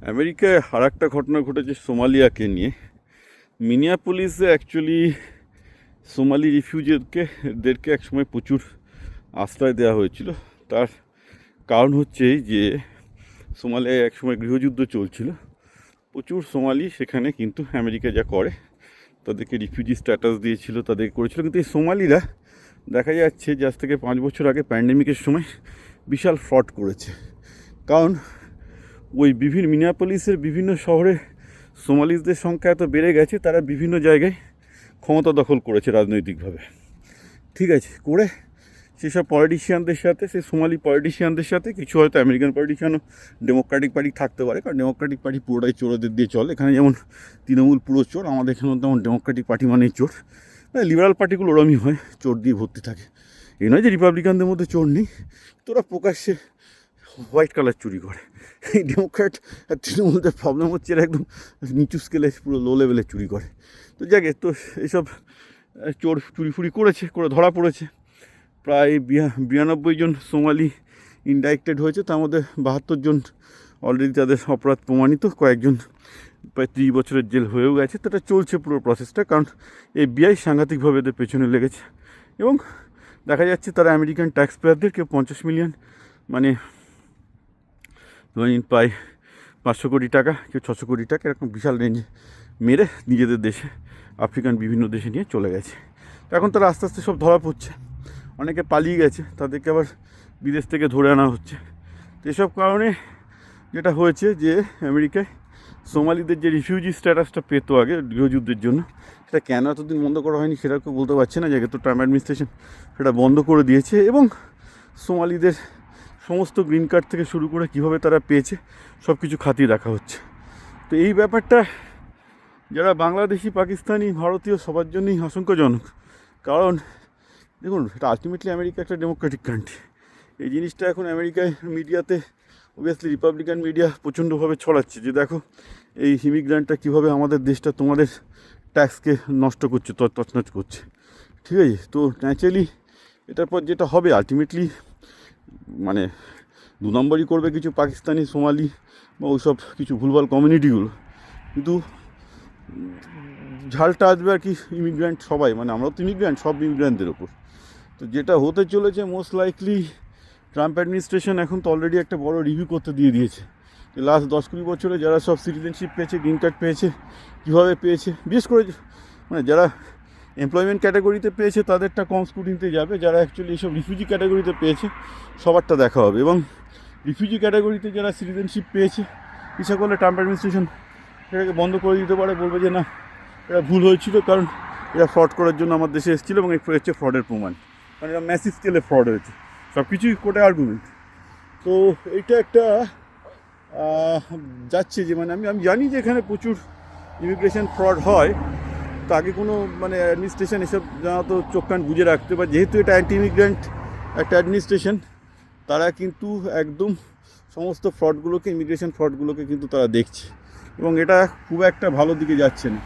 আমেরিকায় আর একটা ঘটনা ঘটেছে সোমালিয়াকে নিয়ে। মিনিয়াপলিসে অ্যাকচুয়ালি সোমালি রিফিউজিদেরকে একসময় প্রচুর আশ্রয় দেওয়া হয়েছিল। তার কারণ হচ্ছে যে সোমালিয়ায় একসময় গৃহযুদ্ধ চলছিল, প্রচুর সোমালি সেখানে কিন্তু আমেরিকা যা করে তাদেরকে রিফিউজি স্ট্যাটাস দিয়েছিল, তাদেরকে করেছিল। কিন্তু এই সোমালিরা দেখা যাচ্ছে যে আজ থেকে 5 বছর আগে প্যান্ডেমিকের সময় বিশাল ফ্রড করেছে। কারণ ওই মিনিয়াপলিসের বিভিন্ন শহরে সোমালিদের সংখ্যা এত বেড়ে গেছে, তারা বিভিন্ন জায়গায় ক্ষমতা দখল করেছে রাজনৈতিকভাবে। ঠিক আছে, করে সেসব পলিটিশিয়ানদের সাথে, সেই সোমালি পলিটিশিয়ানদের সাথে, কিছু হয়তো আমেরিকান পলিটিশিয়ানও ডেমোক্রেটিক পার্টি থাকতে পারে, কারণ ডেমোক্রেটিক পার্টি পুরোটাই চোরদের দিয়ে চলে। এখানে যেমন তৃণমূল পুরো চোর, আমাদের এখানে তেমন ডেমোক্রেটিক পার্টি মানেই চোর। লিবারাল পার্টিগুলো ওরমই হয়, চোর দিয়ে ভর্তি থাকে। এই নয় যে রিপাবলিকানদের মধ্যে চোর নেই, তোরা প্রকাশ্যে হোয়াইট কালার চুরি করে। এই ডেমোক্র্যাট আর তৃণমূলদের প্রবলেম হচ্ছে এরা একদম নিচু স্কেলে, পুরো লো লেভেলে চুরি করে। তো জাগে তো এইসব চোর চুরি ফুরি করেছে, করে ধরা পড়েছে। প্রায় 92 জন সোমালি ইনডাইক্টেড হয়েছে, তার মধ্যে 72 জন অলরেডি তাদের অপরাধ প্রমাণিত, কয়েকজন প্রায় 30 বছরের জেল হয়েও গেছে। তো এটা চলছে পুরো প্রসেসটা, কারণ FBI সাংঘাতিকভাবে এদের পেছনে লেগেছে। এবং দেখা যাচ্ছে তারা আমেরিকান ট্যাক্স পেয়ারদের কেউ 50 মিলিয়ন, মানে প্রায় 500 কোটি টাকা, কেউ 600 কোটি টাকা, এরকম বিশাল রেঞ্জে মেরে নিজেদের দেশে, আফ্রিকান বিভিন্ন দেশে নিয়ে চলে গেছে। এখন তারা আস্তে আস্তে সব ধরা পড়ছে, অনেকে পালিয়ে গেছে, তাদেরকে আবার বিদেশ থেকে ধরে আনা হচ্ছে। তো এসব কারণে যেটা হয়েছে যে আমেরিকায় সোমালিদের যে রিফিউজি স্ট্যাটাসটা পেতো আগে গৃহযুদ্ধের জন্য, সেটা কেন এতদিন বন্ধ করা হয়নি সেটা কেউ বলতে পারছে না। যেহেতু ট্রাম্প অ্যাডমিনিস্ট্রেশন সেটা বন্ধ করে দিয়েছে, এবং সোমালিদের সমস্ত গ্রিন কার্ড থেকে শুরু করে কীভাবে তারা পেয়েছে সব কিছু খাতিয়ে রাখা হচ্ছে। তো এই ব্যাপারটা যারা বাংলাদেশি, পাকিস্তানি, ভারতীয় সবার জন্যই আশঙ্কাজনক। কারণ দেখুন, এটা আলটিমেটলি আমেরিকা একটা ডেমোক্রেটিক কান্ট্রি। এই জিনিসটা এখন আমেরিকায় মিডিয়াতে অবভিয়াসলি রিপাবলিকান মিডিয়া প্রচণ্ডভাবে ছড়াচ্ছে যে দেখো এই ইমিগ্রান্টটা কীভাবে আমাদের দেশটা, তোমাদের ট্যাক্সকে নষ্ট করছে, তছনছ করছে। ঠিক আছে, তো ন্যাচারালি এটার পর যেটা হবে আলটিমেটলি, মানে 2 নম্বরই করবে কিছু পাকিস্তানি, সোমালি বা ওইসব কিছু ভুলভাল কমিউনিটিগুলো। কিন্তু ঝালটা আসবে আর কি ইমিগ্র্যান্ট সবাই, মানে আমরাও তো ইমিগ্র্যান্ট, সব ইমিগ্র্যান্টদের ওপর। তো যেটা হতে চলেছে মোস্ট লাইকলি, ট্রাম্প অ্যাডমিনিস্ট্রেশন এখন তো অলরেডি একটা বড় রিভিউ করতে দিয়েছে যে লাস্ট 10-20 বছরে যারা সব সিটিজেনশিপ পেয়েছে, গ্রিন কার্ড পেয়েছে, কীভাবে পেয়েছে। বিশেষ করে মানে যারা এমপ্লয়মেন্ট ক্যাটাগরিতে পেয়েছে তাদেরটা কম স্ক্রুটিনিতে যাবে, যারা অ্যাকচুয়ালি এইসব রিফিউজি ক্যাটাগরিতে পেয়েছে সবারটা দেখা হবে। এবং রিফিউজি ক্যাটাগরিতে যারা সিটিজেনশিপ পেয়েছে, ইচ্ছা করলে ট্রাম্প অ্যাডমিনিস্ট্রেশন এটাকে বন্ধ করে দিতে পারে, বলবে যে না, এটা ভুল হয়েছিল, কারণ এরা ফ্রড করার জন্য আমার দেশে এসেছিলো এবং এই হচ্ছে ফ্রডের প্রমাণ, কারণ এটা ম্যাসিভ স্কেলে ফ্রড হয়েছে। সব কিছুই কোর্টে আর্গুমেন্ট। তো এইটা একটা যাচ্ছে যে মানে আমি জানি যে এখানে প্রচুর ইমিগ্রেশন ফ্রড হয়। তো আগে কোনো মানে অ্যাডমিনিস্ট্রেশন এসব তো চোখ কান বুঝে রাখতে, বা যেহেতু এটা অ্যান্টি ইমিগ্রেন্ট একটা অ্যাডমিনিস্ট্রেশন, তারা কিন্তু একদম সমস্ত ফ্রডগুলোকে, ইমিগ্রেশন ফ্রডগুলোকে কিন্তু তারা দেখছে, এবং এটা খুব একটা ভালো দিকে যাচ্ছে না।